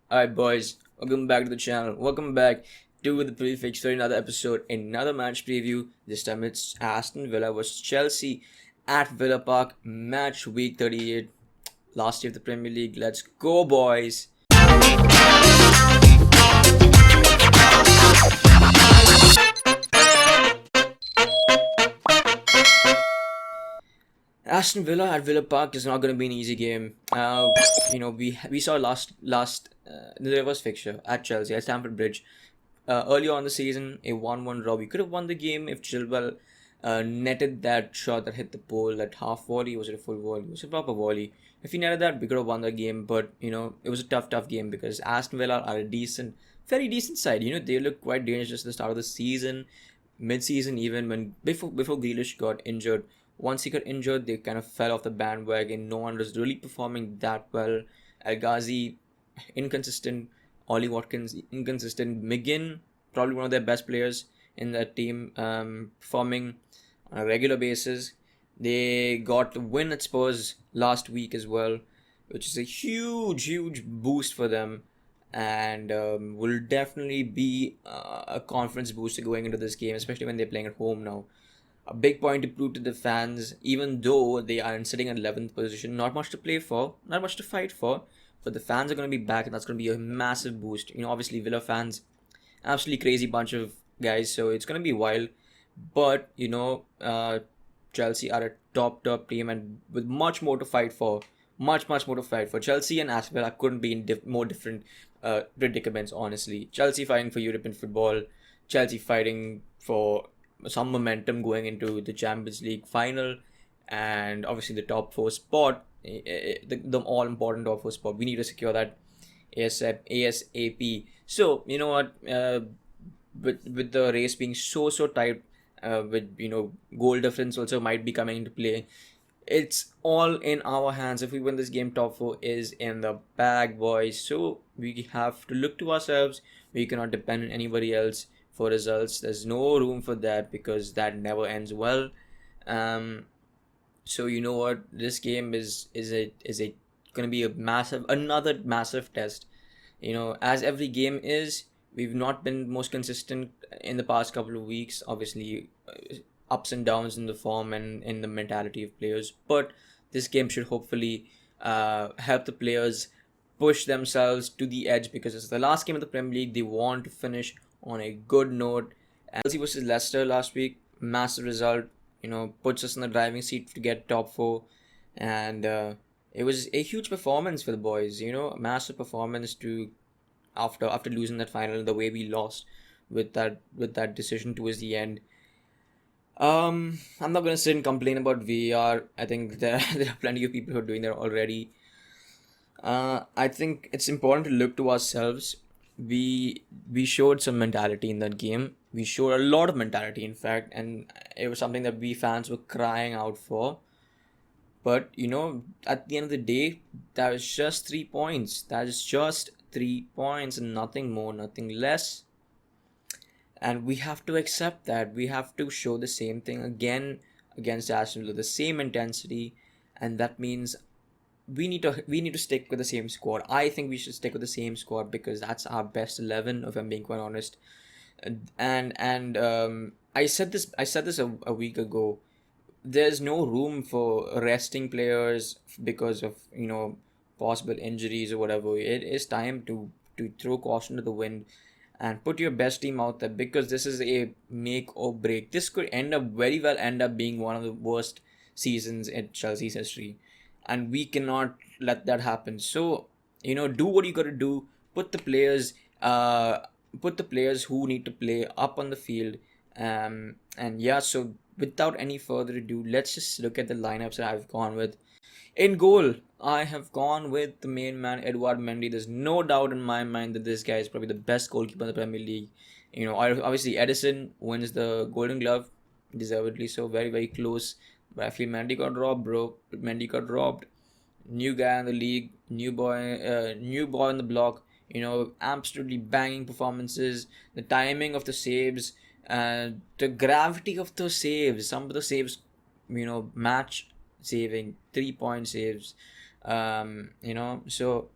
Alright, boys, welcome back to the channel. Welcome back to the Prefix for another episode, another match preview. This time it's Aston Villa vs Chelsea at Villa Park, match week 38, last year of the Premier League. Let's go, boys! Aston Villa at Villa Park is not going to be an easy game. We saw last the reverse fixture at Chelsea at Stamford Bridge. Earlier on the season, a 1-1 draw. We could have won the game if Chilwell netted that shot that hit the pole at half volley. Was it a full volley? It was a proper volley. If he netted that, we could have won the game. But it was a tough game because Aston Villa are a very decent side. They look quite dangerous at the start of the season, mid-season even when before Grealish got injured. Once he got injured, they kind of fell off the bandwagon. No one was really performing that well. El Ghazi, inconsistent. Ollie Watkins, inconsistent. McGinn, probably one of their best players in that team, performing on a regular basis. They got the win at Spurs last week as well, which is a huge boost for them, and will definitely be a confidence booster going into this game, especially when they're playing at home now. A big point to prove to the fans, even though they are sitting at 11th position. Not much to play for, not much to fight for, but the fans are going to be back, and that's going to be a massive boost. Obviously, Villa fans, absolutely crazy bunch of guys, so it's going to be wild. But, Chelsea are a top team, and with much more to fight for. Much more to fight for. Chelsea and Aston Villa couldn't be in more different predicaments, honestly. Chelsea fighting for European football, Chelsea fighting for some momentum going into the Champions League final, and obviously the top four spot, the all important top four spot. We need to secure that ASAP. So you know what, with the race being so tight, with goal difference also might be coming into play. It's all in our hands. If we win this game, top four is in the bag, boys. So we have to look to ourselves. We cannot depend on anybody else for results. There's no room for that because that never ends well. So you know what, this game is gonna be another massive test. As every game is, we've not been most consistent in the past couple of weeks. Obviously, ups and downs in the form and in the mentality of players. But this game should hopefully help the players push themselves to the edge because it's the last game of the Premier League. They want to finish on a good note. And Chelsea versus Leicester last week, massive result. Puts us in the driving seat to get top four, and it was a huge performance for the boys. A massive performance to after losing that final the way we lost with that decision towards the end. I'm not gonna sit and complain about VAR. I think there are plenty of people who are doing that already. I think it's important to look to ourselves. We showed some mentality in that game. We showed a lot of mentality, in fact, and it was something that we fans were crying out for. But at the end of the day, that was just 3 points. That is just 3 points and nothing more, nothing less. And we have to accept that. We have to show the same thing again against Aston Villa, the same intensity, and that means we need to stick with the same squad. I think we should stick with the same squad because that's our best 11, if I'm being quite honest. And I said this a week ago. There's no room for resting players because of possible injuries or whatever. It is time to throw caution to the wind and put your best team out there because this is a make or break. This could very well end up being one of the worst seasons in Chelsea's history, and we cannot let that happen. So do what you gotta do. Put the players who need to play up on the field. And yeah, so without any further ado, let's just look at the lineups that I've gone with. In goal, I have gone with the main man, Edouard Mendy. There's no doubt in my mind that this guy is probably the best goalkeeper in the Premier League. Obviously Edison wins the Golden Glove, deservedly so, very close. But I feel Mendy got robbed, bro. Mendy got robbed. New guy in the league, new boy on the block. Absolutely banging performances. The timing of the saves, the gravity of the saves. Some of the saves, match saving 3-point saves. So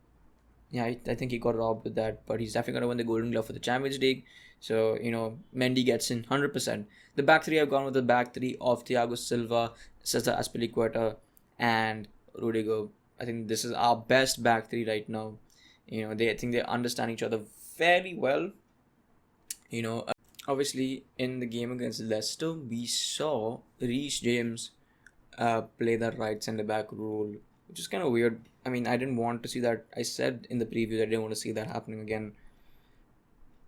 Yeah, I think he got robbed with that, but he's definitely going to win the Golden Glove for the Champions League. So, Mendy gets in 100%. The back three, I've gone with the back three of Thiago Silva, Cesar Azpilicueta, and Rudiger. I think this is our best back three right now. I think they understand each other very well. You know, uh, Obviously, in the game against Leicester, we saw Reece James play that right centre back role, which is kind of weird. I mean, I didn't want to see that. I said in the preview that I didn't want to see that happening again.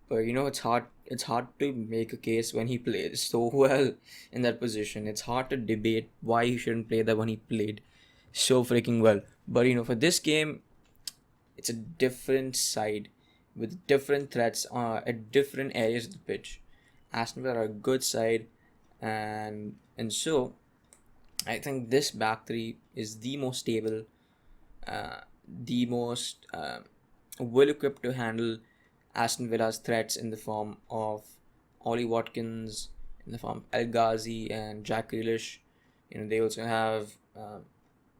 But it's hard. It's hard to make a case when he plays so well in that position. It's hard to debate why he shouldn't play that when he played so freaking well. But for this game, it's a different side with different threats at different areas of the pitch. Aston Villa are a good side, and so I think this back three is the most stable, the most well equipped to handle Aston Villa's threats in the form of Ollie Watkins, in the form of El Ghazi and Jack Grealish. They also have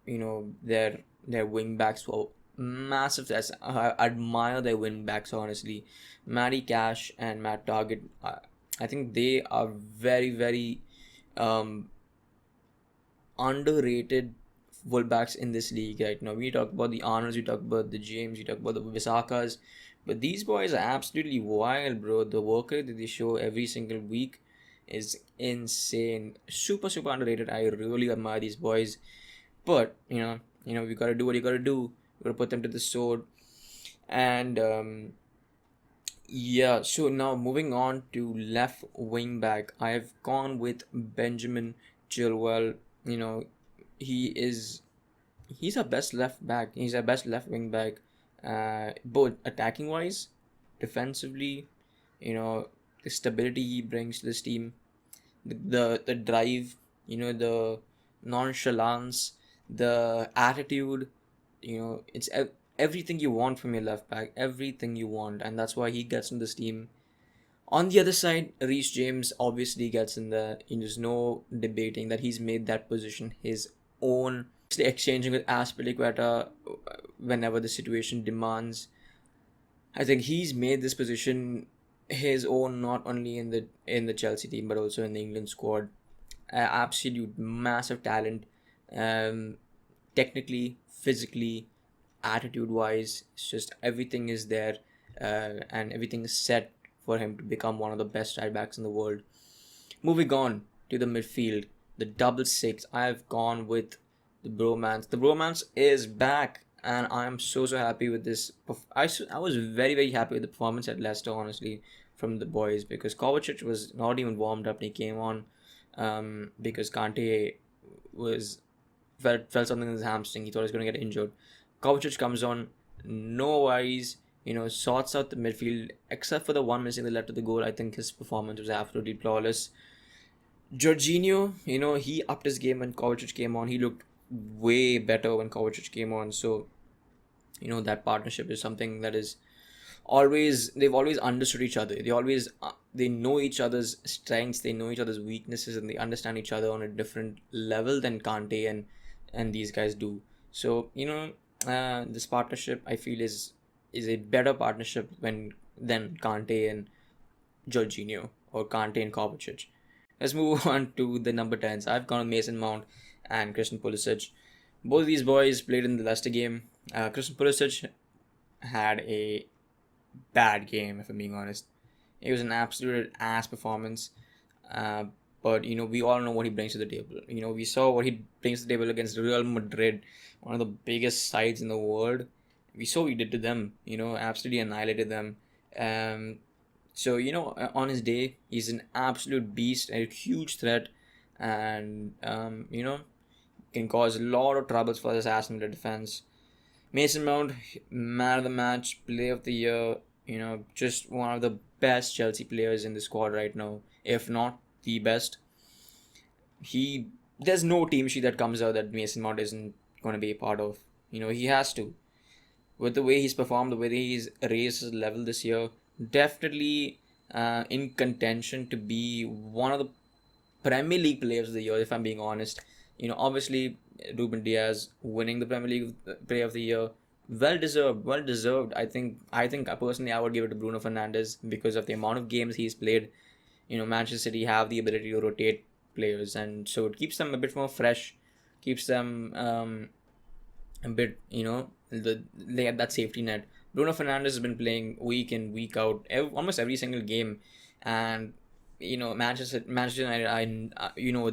their wing backs for massive threats. I admire their wing backs honestly. Matty Cash and Matt Target. I think they are very very um, underrated fullbacks in this league right now. We talk about the Arnolds, we talk about the James, we talk about the Visakas, but these boys are absolutely wild, bro. The work rate that they show every single week is insane. Super, super underrated. I really admire these boys. But we gotta do what you gotta do. We gotta put them to the sword. And yeah, so now moving on to left wing back, I've gone with Benjamin Chilwell. You know, he is he's our best left back. He's our best left wing back, both attacking wise, defensively. The stability he brings to this team, the drive, the nonchalance, the attitude. It's everything you want from your left back, everything you want, and that's why he gets in this team. On the other side, Reece James obviously gets in there. There's no debating that he's made that position his own. Exchanging with Aspilicueta whenever the situation demands. I think he's made this position his own, not only in the Chelsea team but also in the England squad. Absolute massive talent, um, technically, physically, attitude wise. It's just everything is there, and everything is set for him to become one of the best right backs in the world. Moving on to the midfield, the double six. I've gone with the bromance. The bromance is back, and I'm so happy with this. I was very very happy with the performance at Leicester, honestly, from the boys, because Kovacic was not even warmed up when he came on, because Kante was felt something in his hamstring. He thought he was going to get injured. Kovacic comes on, no worries. Sorts out the midfield, except for the one missing that led to the goal. I think his performance was absolutely flawless. Jorginho, he upped his game when Kovacic came on. He looked way better when Kovacic came on. So, that partnership is something that is they've always understood each other. They know each other's strengths, they know each other's weaknesses, and they understand each other on a different level than Kante and these guys do. So, this partnership I feel is a better partnership than Kante and Jorginho or Kante and Kovacic. Let's move on to the number 10s. I've gone with Mason Mount and Christian Pulisic. Both of these boys played in the Leicester game. Christian Pulisic had a bad game, if I'm being honest. It was an absolute ass performance. But we all know what he brings to the table. We saw what he brings to the table against Real Madrid, one of the biggest sides in the world. We saw what he did to them. Absolutely annihilated them. So on his day, he's an absolute beast, a huge threat, and can cause a lot of troubles for this Aston Villa defense. Mason Mount, man of the match, player of the year. Just one of the best Chelsea players in the squad right now, if not the best. There's no team sheet that comes out that Mason Mount isn't going to be a part of. He has to. With the way he's performed, the way he's raised his level this year, definitely in contention to be one of the Premier League players of the year, if I'm being honest. Obviously, Ruben Diaz winning the Premier League Player of the Year, Well deserved. I think personally I would give it to Bruno Fernandes because of the amount of games he's played. Manchester City have the ability to rotate players, and so it keeps them a bit more fresh, keeps them a bit, they have that safety net. Bruno Fernandes has been playing week in, week out, almost every single game, and Manchester United,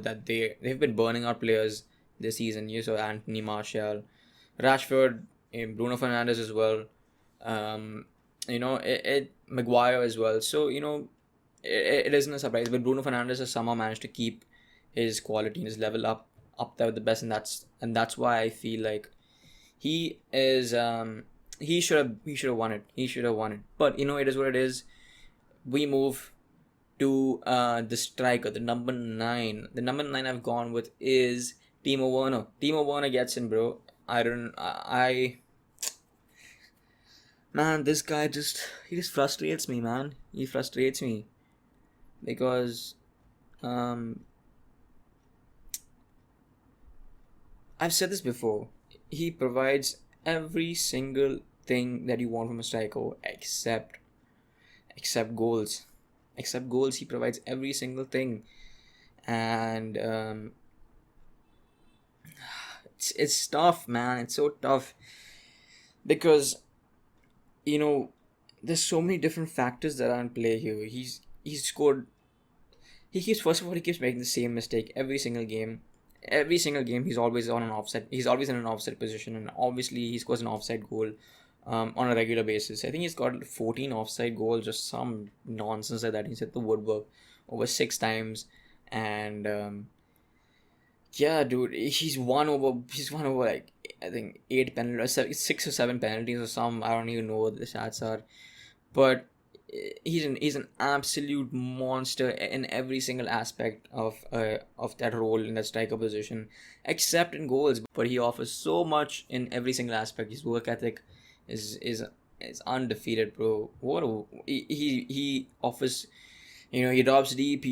that they've been burning out players this season. You saw Anthony Martial, Rashford, Bruno Fernandes as well. Maguire as well. So it isn't a surprise, but Bruno Fernandes has somehow managed to keep his quality and his level up there with the best, and that's why I feel like he is he should have won it. He should have won it. But it is what it is. We move to the striker, the number 9. The number 9 I've gone with is Timo Werner. Timo Werner gets in, bro. Man, this guy he just frustrates me, man. He frustrates me because I've said this before. He provides every single thing that you want from a striker except goals. Except goals, he provides every single thing, and it's tough, man. It's so tough because there's so many different factors that are in play here. He's scored. First of all, he keeps making the same mistake every single game. Every single game, he's always on an offset. He's always in an offset position, and obviously he scores an offside goal on a regular basis. I think he's got 14 offside goals, just some nonsense like that. He's hit the woodwork over 6 times, and yeah, dude, he's won over like I think 8 penalties, 6 or 7 penalties or some. I don't even know what the stats are, but he's an absolute monster in every single aspect of that role in that striker position, except in goals. But he offers so much in every single aspect. His work ethic is undefeated, bro. He offers, he drops deep.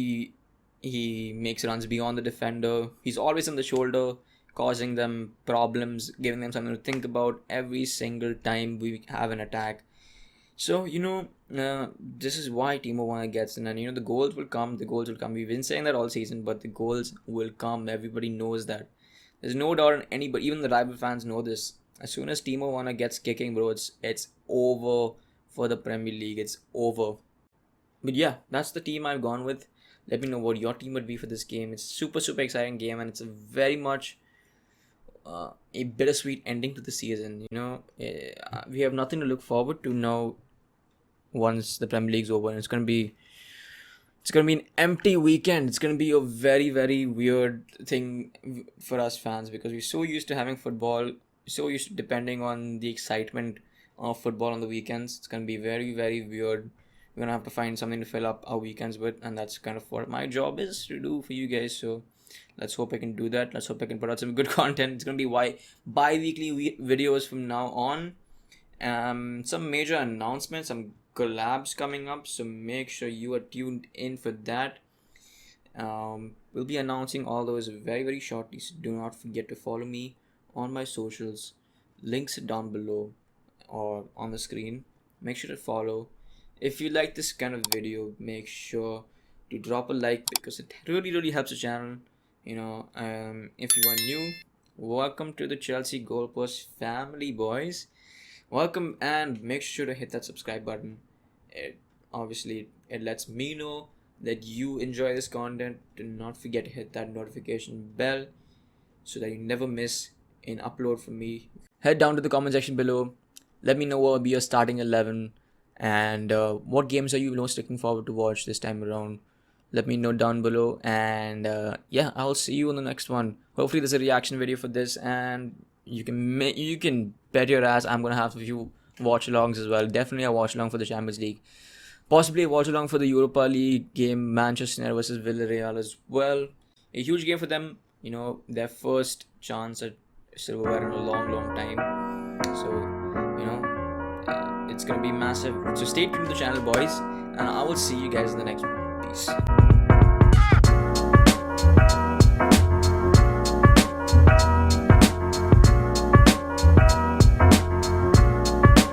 He makes runs beyond the defender. He's always on the shoulder, causing them problems, giving them something to think about every single time we have an attack. So, this is why Timo Werner gets in, and the goals will come. We've been saying that all season, but the goals will come. Everybody knows that. There's no doubt in anybody, even the rival fans know this. As soon as Timo Werner gets kicking, bro, it's over for the Premier League. It's over. But yeah, that's the team I've gone with. Let me know what your team would be for this game. It's super, super exciting game, and it's a very much a bittersweet ending to the season. We have nothing to look forward to now once the Premier League's over, and it's gonna be an empty weekend. It's gonna be a very, very weird thing for us fans because we're so used to having football, so used to depending on the excitement of football on the weekends. It's gonna be very, very weird. We're gonna have to find something to fill up our weekends with, and that's kind of what my job is to do for you guys. So let's hope I can do that. Let's hope I can put out some good content. It's gonna be bi-weekly videos from now on. Some major announcements, some collabs coming up, so make sure you are tuned in for that. We'll be announcing all those very, very shortly, so do not forget to follow me on my socials. Links down below or on the screen. Make sure to follow. If you like this kind of video, make sure to drop a like because it really, really helps the channel. If you are new, welcome to the Chelsea Goalpost family, boys. Welcome, and make sure to hit that subscribe button. It lets me know that you enjoy this content. Do not forget to hit that notification bell so that you never miss an upload from me. Head down to the comment section below. Let me know what will be your starting 11 and what games are you most looking forward to watch this time around. Let me know down below, and yeah, I'll see you in the next one. Hopefully there's a reaction video for this, and you can bet your ass I'm gonna have a few watch alongs as well. Definitely a watch along for the Champions League, possibly a watch along for the Europa League game, Manchester United versus Villarreal as well. A huge game for them, their first chance at silverware in a long, long time. So it's gonna be massive. So stay tuned to the channel, boys, and I will see you guys in the next one. Peace.